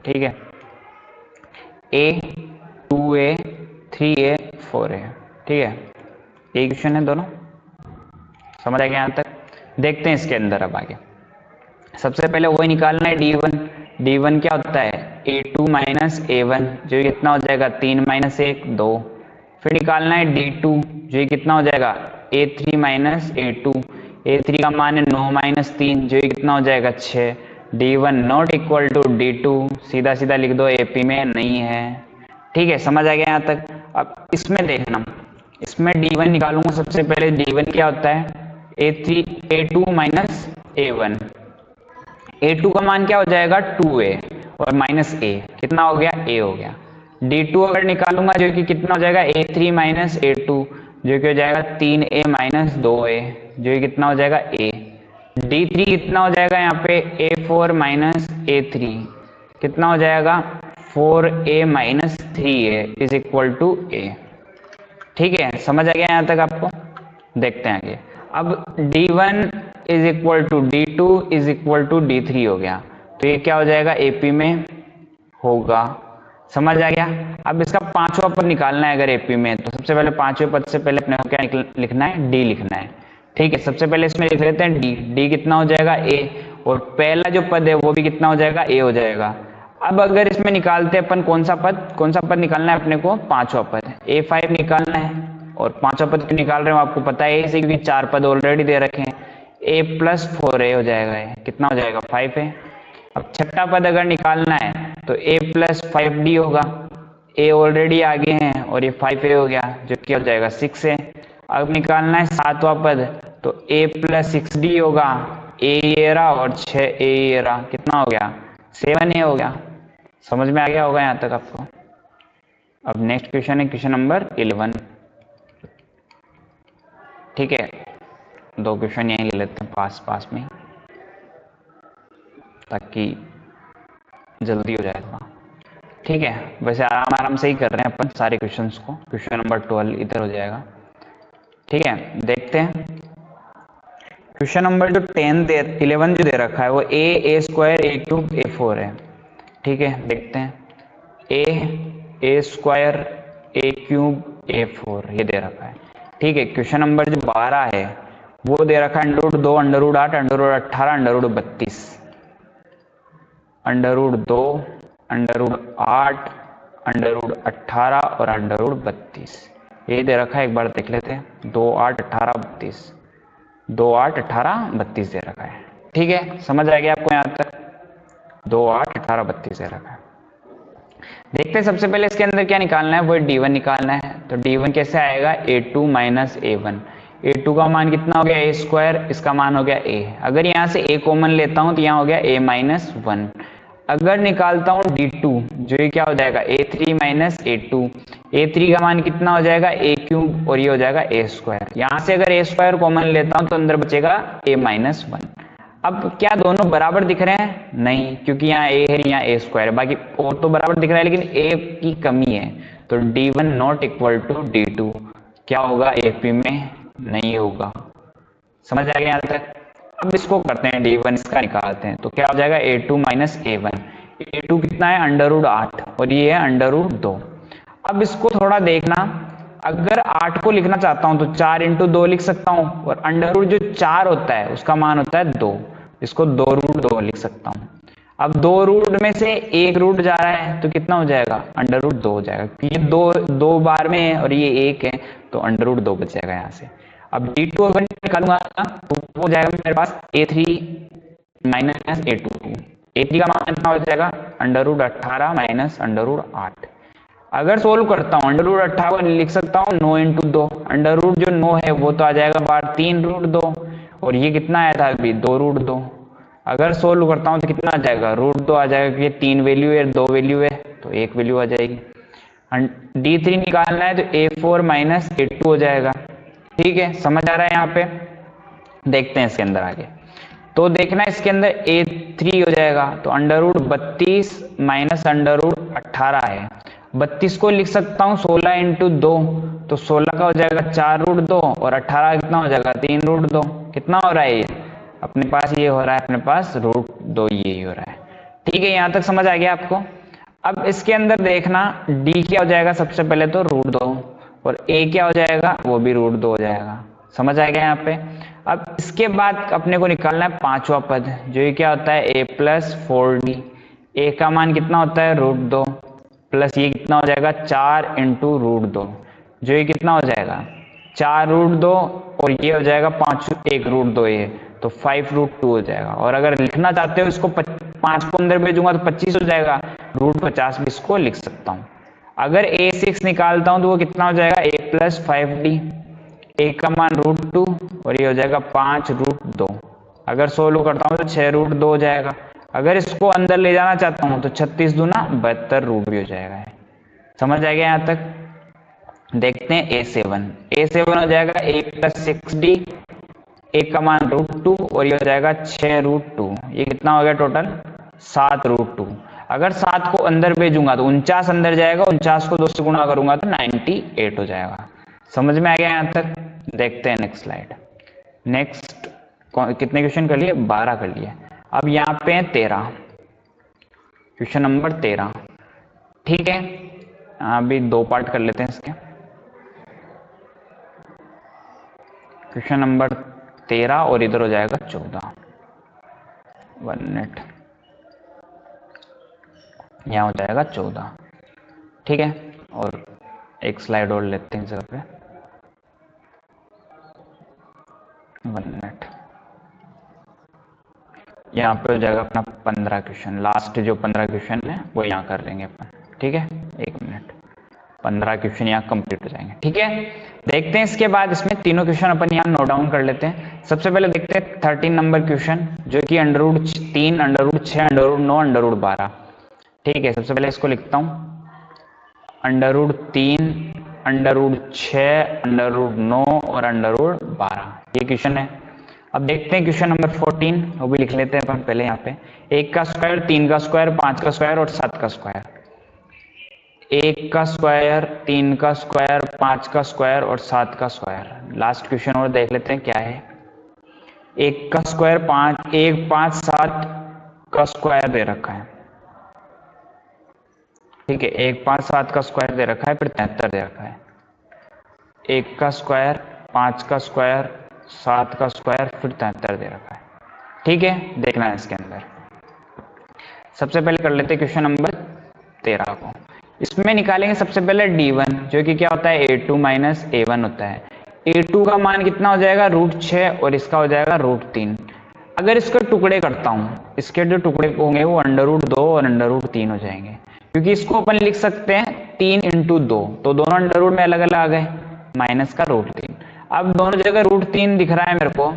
ठीक है, ए, 2a, 3a, 4a। ठीक है, ये इक्वेशन है दोनों। समझ आ गया यहाँ तक? देखते हैं इसके अंदर अब आगे। सबसे पहले वही निकालना है d1। d1 क्या होता है? a2 माइनस a1, जो कितना हो जाएगा 3 माइनस 1 2। फिर निकालना है d2, जो कितना हो जाएगा a3 माइनस a2। a3 का मान है 9 माइनस 3, जो कितना हो जाएगा 6। d1 not equal to d2, सीधा सीधा लिख दो, AP में नहीं है। ठीक है, समझ आ गया यहाँ तक? अब इसमें देखना, इसमें d1 निकालूंगा। सबसे पहले d1 क्या होता है? a2 minus a1। a2 का मान क्या हो जाएगा 2a, और माइनस a कितना हो गया a हो गया। d2 अगर निकालूंगा जो कि कितना हो जाएगा a3 माइनस a2, जो कि हो जाएगा 3a माइनस 2a, जो कि कितना हो जाएगा a। d3 कितना हो जाएगा यहाँ पे a4 माइनस a3, कितना हो जाएगा 4a minus 3a is equal to a। ठीक है, समझ आ गया यहाँ तक आपको? देखते हैं आगे। अब d1 is equal to d2 is equal to d3 हो गया, तो ये क्या हो जाएगा AP में होगा। समझ आ गया? अब इसका पांचवा पद निकालना है अगर AP में, तो सबसे पहले पांचवें पद से पहले अपने को क्या लिखना है? D लिखना है। ठीक है, सबसे पहले इसमें लिख लेते हैं D कितना हो जाएगा A, और पहला जो पद है वो भी कितना हो जाएगा A हो जाएगा। अब अगर इसमें निकालते हैं अपन कौन सा पद निकालना है अपने को? पांचवा पद A5 निकालना है। और पांचवा पद क्यों निकाल रहे हो आपको पता है, इसे क्योंकि 4 पद ऑलरेडी दे रखे हैं। a प्लस 4a हो जाएगा, कितना हो जाएगा 5a। अब छठा पद अगर निकालना है तो a प्लस 5d होगा, a ऑलरेडी आगे हैं और ये 5a हो गया, जो क्या हो जाएगा 6a। अब निकालना है सातवां पद, तो a प्लस 6d होगा, a ये रहा और 6a ये रहा, कितना हो गया 7a हो गया। समझ में आ गया होगा यहाँ तक आपको? अब नेक्स्ट क्वेश्चन है क्वेश्चन नंबर 11। ठीक है, दो क्वेश्चन यहीं ले लेते हैं पास में, ताकि जल्दी हो जाए थोड़ा। ठीक है, वैसे आराम से ही कर रहे हैं अपन सारे क्वेश्चंस को। क्वेश्चन नंबर 12 इधर हो जाएगा। ठीक है, देखते हैं क्वेश्चन नंबर जो 11 जो दे रखा है वो a square a cube a4 है। ठीक है, देखते हैं a square a cube a4 ये दे रखा है। ठीक है, क्वेश्चन नंबर जो 12 है वो दे रखा है √2 √8 √18 √32, √2 √8 √18 और √32 ये दे रखा है। एक बार देख लेते हैं, 2 8 18 32, 2 8 18 32 दे रखा है। ठीक है, समझ आ गया आपको यहाँ तक? 2 8 18 32 दे रखा है। देखते हैं सबसे पहले इसके अंदर क्या निकालना है, वो d1 निकालना है। तो d1 कैसे आएगा? a2 minus a1। a2 का मान कितना हो गया a स्क्वायर, इसका मान हो गया a। अगर यहाँ से a कॉमन लेता हूँ तो यहाँ हो गया a माइनस 1। अगर निकालता हूँ d2, जो ये क्या हो जाएगा a3 माइनस a2। a3 का मान कितना हो जाएगा a क्यूब, और ये हो जाएगा a स्क्वायर। यहाँ से अगर a स्क्वायर कॉमन लेता हूँ तो अंदर बचेगा a माइनस 1। अब क्या दोनों बराबर दिख रहे हैं? नहीं, क्योंकि यहाँ a है यहाँ a स्क्वायर है, बाकी और तो बराबर दिख रहा है लेकिन a की कमी है। तो d1 not equal to d2 क्या होगा? AP में नहीं होगा। समझ आ गया यहाँ तक? अब इसको करते हैं d1 इसका निकालते हैं, तो क्या हो जाएगा a2 माइनस a1। a2 कितना है √8 और ये है √2। अब इसको थोड़ा देखना, अगर 8 को लिखना चाहता हूं तो 4 × 2 लिख सकता हूं, और अंडर रूट जो 4 होता है उसका मान होता है 2, इसको 2√2 लिख सकता हूं। अब 2 रूट में से एक रूट जा रहा है तो कितना हो जाएगा √2 हो जाएगा, ये दो बार में है और ये 1 है तो √2 बच जाएगा यहाँ से। अब d2 अगर निकालूंगा तो वो हो जाएगा मेरे पास a3 माइनस a2। a3 का मान कितना हो जाएगा √18 माइनस √8। अगर सोल्व करता हूँ √18 को लिख सकता हूँ 9 × 2, अंडर रूट जो 9 है वो तो आ जाएगा बाहर 3√2, और ये कितना आया था अभी 2√2। अगर सोल्व करता हूँ तो कितना आ जाएगा √2 आ जाएगा, क्योंकि 3 वैल्यू है 2 वैल्यू है तो 1 वैल्यू आ जाएगी। d3 निकालना है तो a4 माइनस a2 हो जाएगा। ठीक है, समझ आ रहा है यहाँ पे? देखते हैं इसके अंदर आगे। तो देखना इसके अंदर a3 हो जाएगा तो √32 माइनस √18 है। 32 को लिख सकता हूँ 16 × 2, तो 16 का हो जाएगा 4√2 और 18 कितना हो जाएगा 3√2। कितना हो रहा है ये अपने पास? ये हो रहा है अपने पास √2, ये हो रहा है। ठीक है, यहाँ तक समझ आ गया आपको? अब इसके अंदर देखना डी क्या हो जाएगा, सबसे पहले तो √2, और ए क्या हो जाएगा, वो भी √2 हो जाएगा। समझ आ गया यहाँ पे। अब इसके बाद अपने को निकालना है पांचवा पद, जो ये क्या होता है a + 4d। ए का मान कितना होता है √2, प्लस ये कितना हो जाएगा 4 × √2, जो ये कितना हो जाएगा 4 √2, और ये हो जाएगा 5 1 √2 ये, तो 5 √2 हो जाएगा। और अगर लिखना चाहते हो इसको 5 को अंदर भेजूंगा तो 25 हो जाएगा, √50 भी इसको लिख सकता हूँ। अगर a6 निकालता हूं तो वो कितना हो जाएगा a + 5d, a का मान √2 और ये हो जाएगा 5 √2। अगर सोल्व करता हूं तो 6 √2 हो जाएगा। अगर इसको अंदर ले जाना चाहता हूं तो 36 दूना 72 √2 हो जाएगा। समझ आ गया यहाँ तक। देखते हैं a7 हो जाएगा a + 6d, a का मान √2 और ये हो जाएगा 6 √2, ये कितना हो गया टोटल 7 √2। अगर 7 को अंदर भेजूंगा तो 49 अंदर जाएगा, 49 को 2 से गुणा करूंगा तो 98 हो जाएगा। समझ में आ गया यहाँ तक। देखते हैं नेक्स्ट स्लाइड। नेक्स्ट कितने क्वेश्चन कर लिए, 12 कर लिए। अब यहाँ पे है 13, क्वेश्चन नंबर 13। ठीक है, अभी 2 पार्ट कर लेते हैं इसके। क्वेश्चन नंबर 13 और इधर हो जाएगा 14। 1 मिनट, यहाँ हो जाएगा 14। ठीक है, और एक स्लाइड और लेते हैं इस जगह पे। 1 मिनट, यहाँ पे हो जाएगा अपना 15 क्वेश्चन। लास्ट जो 15 क्वेश्चन है वो यहाँ कर लेंगे अपन। ठीक है, 1 मिनट, 15 क्वेश्चन यहाँ कंप्लीट हो जाएंगे। ठीक है, देखते हैं इसके बाद इसमें तीनों क्वेश्चन अपन यहाँ नोट डाउन कर लेते हैं। सबसे पहले देखते हैं 13 नंबर क्वेश्चन, जो कि √3, √6, √9, √12। ठीक है, सबसे पहले इसको लिखता हूँ √3, √6, √9 और √12, ये क्वेश्चन है। अब देखते हैं क्वेश्चन नंबर 14, वो भी लिख लेते हैं अपन पहले। यहाँ पे 1 का स्क्वायर, 3 का स्क्वायर, 5 का स्क्वायर और 7 का स्क्वायर। 1 का स्क्वायर, 3 का स्क्वायर, 5 का स्क्वायर और 7 का स्क्वायर। लास्ट क्वेश्चन और देख लेते हैं क्या है। 1 का स्क्वायर 5, 1, 5, 7 का स्क्वायर दे रखा है। ठीक है, 1, 5, 7 का स्क्वायर दे रखा है, फिर 73 दे रखा है। 1 का स्क्वायर, 5 का स्क्वायर, 7 का स्क्वायर, फिर 73 दे रखा है। ठीक है, देखना है इसके अंदर। सबसे पहले कर लेते हैं क्वेश्चन नंबर 13 को। इसमें निकालेंगे सबसे पहले d1, जो कि क्या होता है a2 - a1 होता है। a2 का मान कितना हो जाएगा √6 और इसका हो जाएगा √3। अगर इसके टुकड़े करता हूं, इसके जो टुकड़े होंगे वो √2 और √3 हो जाएंगे, क्योंकि इसको अपन लिख सकते हैं 3 × 2, तो दोनों अंडर रूट में अलग अलग आ गए, माइनस का √3। अब दोनों जगह √3 दिख रहा है मेरे को,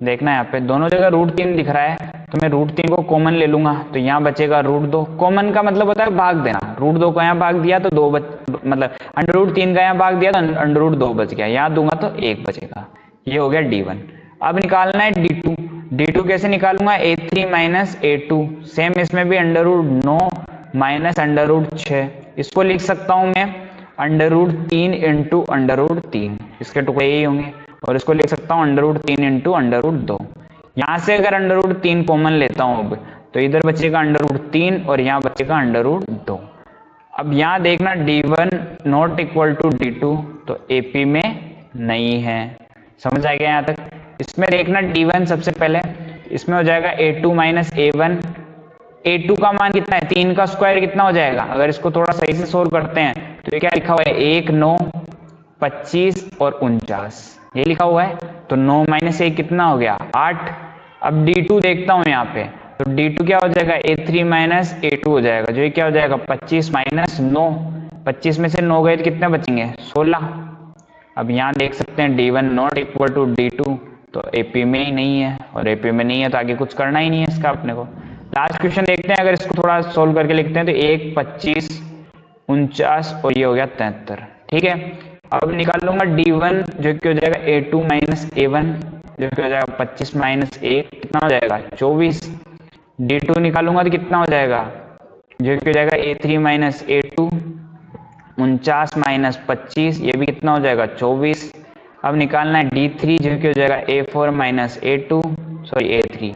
देखना है यहाँ पे दोनों जगह √3 दिख रहा है, तो मैं √3 को कॉमन ले लूंगा, तो यहाँ बचेगा √2। कॉमन का मतलब होता है भाग देना, √2 को यहाँ भाग दिया तो 2 मतलब √3 का यहाँ भाग दिया तो √2 बच गया, यहाँ दूंगा तो 1 बचेगा। ये हो गया d1। अब निकालना है d2। d2 कैसे निकालूंगा, a3 - a2, सेम इसमें भी √9 - √6, इसको लिख सकता हूं मैं √3 × √3, इसके टुकड़े यही होंगे, और इसको लिख सकता हूँ √3 × √2। यहाँ से अगर √3 कॉमन लेता हूँ अब, तो इधर बचेगा √3 और यहाँ बचेगा √2। अब यहाँ देखना d1 not equal to d2, तो AP में नहीं है। समझ आ गया यहाँ तक। इसमें देखना d1 सबसे पहले, इसमें हो जाएगा a2 - a1। a2 का मान कितना है, 3 का स्क्वायर कितना हो जाएगा, अगर इसको थोड़ा सही से सोल्व करते हैं तो ये क्या लिखा हुआ है 1, 9, 25 और 49, ये लिखा हुआ है। तो 9 - 1 कितना हो गया 8। अब d2 देखता हूं यहाँ पे, तो d2 क्या हो जाएगा a3 - a2 हो जाएगा, जो ये क्या हो जाएगा 25 - 9, 25 में से 9 गए तो कितने बचेंगे 16। अब यहाँ देख सकते हैं d1 not equal to d2, तो AP में ही नहीं है, और AP में नहीं है तो आगे कुछ करना ही नहीं है इसका अपने को। लास्ट क्वेश्चन देखते हैं, अगर इसको थोड़ा सोल्व करके लिखते हैं तो 1, 25, 49 और ये हो गया 73। ठीक है, अब निकाल लूंगा d1, जो कि हो जाएगा a2 - a1, जो कि हो जाएगा 25 - 1 कितना हो जाएगा 24। d2 निकालूंगा तो कितना हो जाएगा, जो कि हो जाएगा a3 - a2, 49 - 25, ये भी कितना हो जाएगा 24। अब निकालना है d3, जो कि हो जाएगा a4 - a2, सॉरी a3,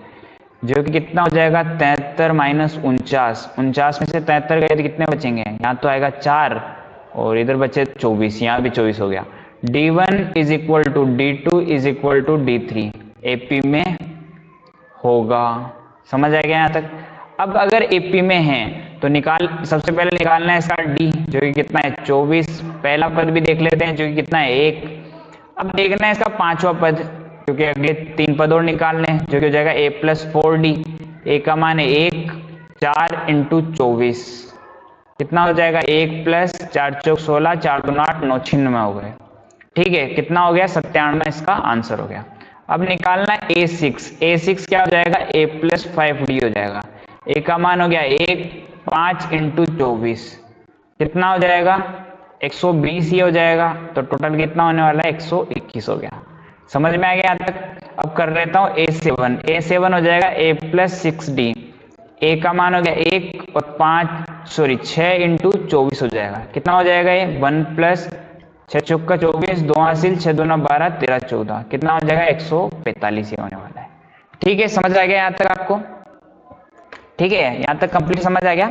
जो कि कितना हो जाएगा 73 माइनस 49, 49 में से 73 गए तो कितने बचेंगे, यहाँ तो आएगा 4 और इधर बचे 24, यहाँ भी 24 हो गया। D1 is equal to D2 is equal to D3 AP में होगा। समझ आ गया यहाँ तक। अब अगर AP में है तो सबसे पहले निकालना है इसका D जो कि कितना है 24, पहला पद भी देख लेते हैं जो कि कितना है 1। अब देखना है इसका पांचवा पद, क्योंकि अगले 3 पद और निकालने हैं जो कि हो जाएगा A प्लस 4D। A का मान है 1, 4 इंटू 24 कितना हो जाएगा 1 प्लस 4 चौक 16, 4 दूना 8, 9 96 हो गए। ठीक है, कितना हो गया 97 इसका आंसर हो गया। अब निकालना है A6, A6 क्या हो जाएगा A प्लस 5D हो जाएगा। A का मान हो गया 1, 5 इंटू 24 कितना हो जाएगा 120 ही हो जाएगा, तो टोटल कितना होने वाला है 121 हो गया। समझ में आ गया यहाँ तक। अब कर लेता हूँ A7, A7 हो जाएगा A प्लस 6D। A का मान हो गया 1 और 6 इंटू 24 हो जाएगा, कितना हो जाएगा ये 1 प्लस 6 चौका 24, 2 हासिल 6 दूना 12, 13 14 कितना हो जाएगा 145 ही होने वाला है। ठीक है, समझ आ गया यहाँ तक आपको। ठीक है, यहाँ तक कंप्लीट समझ आ गया,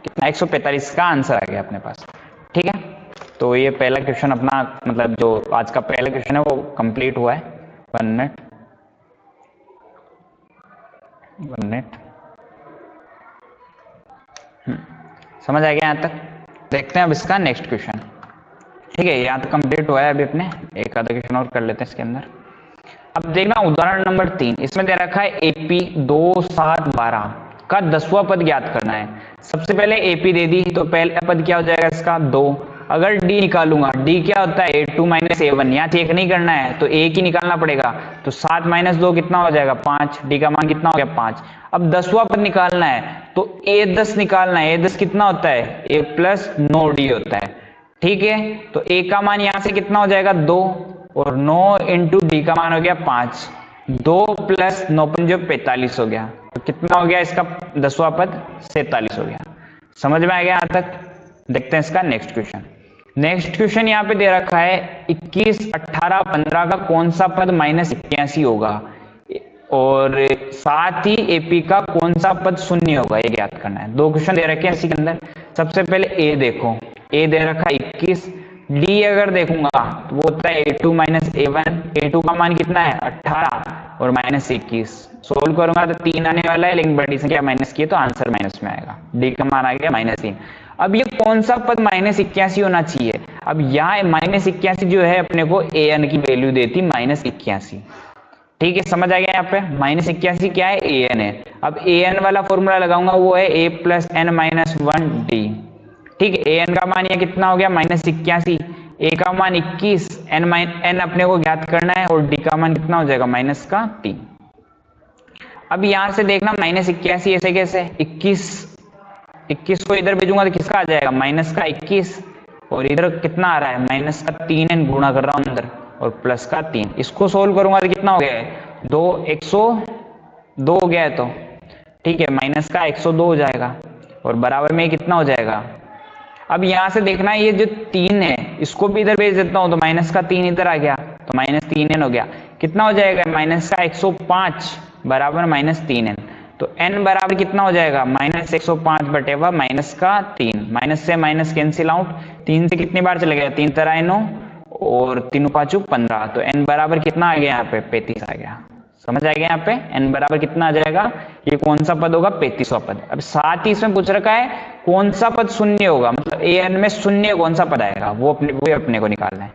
कितना 145 का आंसर आ गया अपने पास। ठीक है, तो ये पहला क्वेश्चन अपना मतलब जो आज का पहला क्वेश्चन है वो कंप्लीट हुआ है। 1 मिनट समझ आ गया यहाँ तक। देखते हैं अब इसका नेक्स्ट क्वेश्चन। ठीक है, यहाँ तक कंप्लीट हुआ है। अभी अपने एक आधा क्वेश्चन और कर लेते हैं इसके अंदर। अब देखना उदाहरण नंबर 3, इसमें दे रखा है AP 2 7 12 का 10वां पद ज्ञात करना है। सबसे पहले AP दे दी तो पहला पद क्या हो जाएगा इसका 2। अगर D निकालूंगा, D क्या होता है A2 माइनस A1, यहाँ चेक नहीं करना है तो एक ही निकालना पड़ेगा, तो 7 माइनस 2 कितना हो जाएगा 5, D का मान कितना हो गया 5। अब 10वां पद निकालना है तो A10 निकालना है, A10 कितना होता है A प्लस 9D होता है। ठीक है, तो A का मान यहाँ से कितना हो जाएगा 2 और 9 इंटू D का मान हो गया 5, 2 प्लस 9 पंजे 45 हो गया, तो कितना हो गया इसका 10वां पद 47 हो गया। समझ में आ गया यहाँ तक। देखते हैं इसका नेक्स्ट क्वेश्चन। नेक्स्ट क्वेश्चन यहाँ पे दे रखा है 21 18 15 का कौन सा पद -81 होगा और साथ ही AP का कौन सा पद शून्य होगा, ये ज्ञात करना है। 2 क्वेश्चन दे रखे हैं इसी के अंदर। सबसे पहले A देखो, A दे रखा है 21, D अगर देखूंगा तो वो होता है A2 माइनस A1, A2 का मान कितना है 18 और -21। सोल्व करूंगा तो 3 आने वाला है, लेकिन बड़ी संख्या माइनस की है तो आंसर माइनस में आएगा। D का मान आ गया -3। अब ये कौन सा पद -81 होना चाहिए। अब यहाँ -81 जो है अपने को AN की वैल्यू देती -81। ठीक है, समझ आ गया यहाँ पे। -81 क्या है AN है। अब AN वाला फॉर्मूला लगाऊंगा वो है A plus N minus 1D। ठीक है, AN का मान ये कितना हो गया -81, A का मान 21, N अपने को ज्ञात करना है और D का मान कितना हो जाएगा -3। अब यहां से देखना -81 ऐसे कैसे, 21 को इधर भेजूंगा तो किसका आ जाएगा -21 और इधर कितना आ रहा है -3n गुणा कर रहा हूं अंदर और +3। इसको सोल्व करूंगा तो कितना हो गया है 2 102 हो गया है, तो ठीक है -102 हो जाएगा और बराबर में कितना हो जाएगा। अब यहां से देखना ये जो 3 है इसको भी इधर भेज देता हूं तो -3 इधर आ गया तो -3n हो गया, कितना हो जाएगा -105 बराबर -3n। तो n बराबर कितना हो जाएगा -105 बटे हुआ -3, माइनस से माइनस कैंसिल आउट, 3 से कितनी बार चले गया 3 तरह 9 और 3 5 15, तो n बराबर कितना आ गया यहाँ पे 35 आ गया। समझ आ गया यहाँ पे n बराबर कितना आ जाएगा, ये कौन सा पद होगा 35वां पद। अब साथ ही इसमें पूछ रखा है कौन सा पद शून्य होगा, मतलब AN में शून्य कौन सा पद आएगा वो अपने को निकालना है।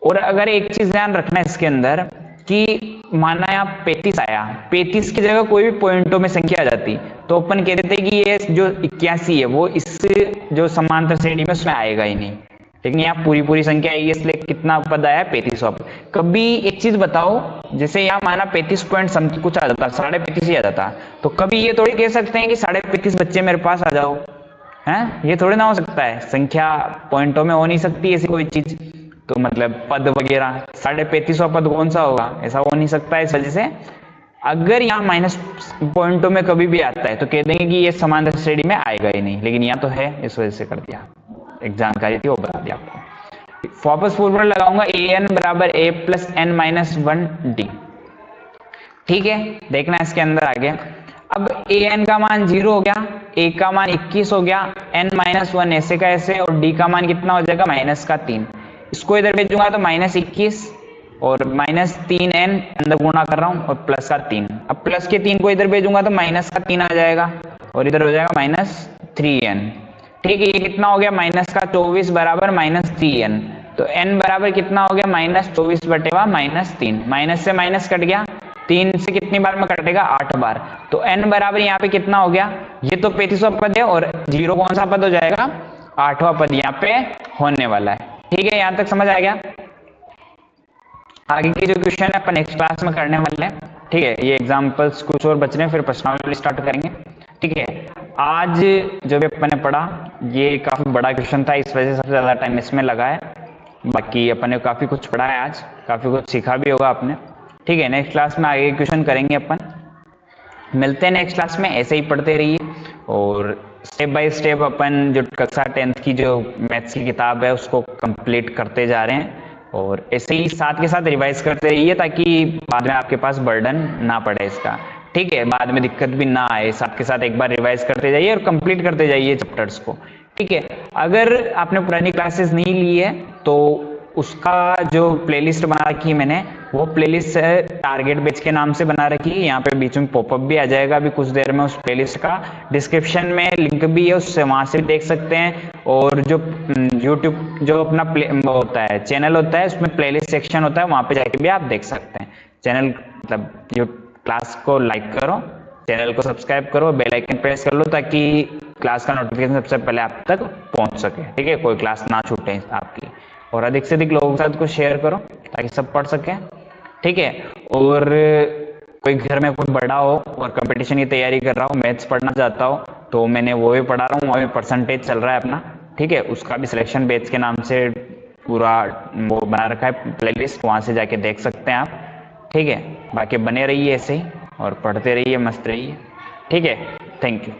और अगर एक चीज ध्यान रखना है इसके अंदर कि माना यहाँ 35 आया, 35 की जगह कोई भी पॉइंटों में संख्या आ जाती तो अपन कह देते कि ये जो 81 है वो इस जो समांतर श्रेणी में उसमें आएगा ही नहीं, लेकिन यहाँ पूरी संख्या है इसलिए कितना पद आया 35वां पद। कभी एक चीज बताओ, जैसे यहाँ माना 35 पॉइंट समथिंग कुछ आ जाता 35.5 ही आ जाता, तो कभी ये थोड़ी कह सकते हैं कि 35.5 बच्चे मेरे पास आ जाओ, हैं ये थोड़ी ना हो सकता है। संख्या पॉइंटों में हो नहीं सकती ऐसी कोई चीज, तो मतलब पद वगैरह 35.5वां पद कौन सा होगा, ऐसा हो नहीं सकता। इस वजह से अगर यहाँ माइनस पॉइंटों में कभी भी आता है तो कह देंगे कि ये समांतर श्रेणी में आएगा ही नहीं, लेकिन यहाँ तो है इस वजह से कर दिया, एक जानकारी थी वो बता दिया आपको। वापस फॉर्मूला लगाऊंगा AN बराबर A plus N minus 1D। ठीक है, देखना इसके अंदर आ गया। अब ए एन का मान 0 हो गया, ए का मान 21 हो गया, एन -1 ऐसे का ऐसे, और डी का मान कितना हो जाएगा -3। इसको इधर भेजूंगा तो -21 और -3n अंदर गुणा कर रहा हूं और प्लस का 3। अब प्लस के 3 को इधर भेजूंगा तो -3 आ जाएगा और इधर हो जाएगा -3n। ठीक है, ये कितना हो गया -24 बराबर -3n। तो n बराबर कितना हो गया -24 बटेवा -3। माइनस से माइनस कट गया, 3 से कितनी बार में कटेगा 8 बार। तो n बराबर यहाँ पे कितना हो गया, ये तो 35वां पद है और 0 कौन सा पद हो जाएगा, 8वां पद यहाँ पे होने वाला है। ठीक है, यहाँ तक समझ आ गया। आगे की जो क्वेश्चन है अपन नेक्स्ट क्लास में करने वाले हैं। ठीक है, ये एग्जांपल्स कुछ और बच रहे हैं, फिर प्रश्नावली स्टार्ट करेंगे। ठीक है, आज जो भी अपन ने पढ़ा ये काफी बड़ा क्वेश्चन था, इस वजह से सबसे ज्यादा टाइम इसमें लगा है। बाकी अपन ने काफी कुछ पढ़ा है, आज काफी कुछ सीखा भी होगा आपने। ठीक है, नेक्स्ट क्लास में आगे क्वेश्चन करेंगे अपन। मिलते हैं नेक्स्ट क्लास में, ऐसे ही पढ़ते रहिए और स्टेप बाय स्टेप अपन जो कक्षा 10th की जो मैथ्स की किताब है उसको कंप्लीट करते जा रहे हैं और ऐसे ही साथ के साथ रिवाइज करते रहिए ताकि बाद में आपके पास बर्डन ना पड़े इसका। ठीक है, बाद में दिक्कत भी ना आए, साथ के साथ एक बार रिवाइज करते जाइए और कंप्लीट करते जाइए चैप्टर्स को। ठीक है, अगर आपने पुरानी क्लासेस नहीं ली है तो उसका जो प्लेलिस्ट बना रखी है मैंने, वो प्लेलिस्ट टारगेट बैच के नाम से बना रखी है। यहाँ पे बीच में पॉपअप भी आ जाएगा अभी कुछ देर में उस प्लेलिस्ट का, डिस्क्रिप्शन में लिंक भी है, उससे वहां से भी देख सकते हैं। और जो यूट्यूब जो अपना होता है चैनल होता है उसमें प्लेलिस्ट सेक्शन होता है, वहां पे जाके भी आप देख सकते हैं। चैनल मतलब जो क्लास को लाइक करो, चैनल को सब्सक्राइब करो, बेल आइकन प्रेस कर लो ताकि क्लास का नोटिफिकेशन सबसे पहले आप तक पहुंच सके। ठीक है, कोई क्लास ना छूटे आपकी, और अधिक से अधिक लोगों के साथ को शेयर करो ताकि सब पढ़ सके। ठीक है, और कोई घर में कोई बड़ा हो और कंपटीशन की तैयारी कर रहा हो, मैथ्स पढ़ना चाहता हो, तो मैंने वो भी पढ़ा रहा हूँ, अभी परसेंटेज चल रहा है अपना। ठीक है, उसका भी सिलेक्शन बैच के नाम से पूरा वो बना रखा है प्लेलिस्ट, वहां से जाके देख सकते हैं आप। ठीक है, बाकी बने रहिए ऐसे ही और पढ़ते रहिए, मस्त रहिए। ठीक है, थैंक यू।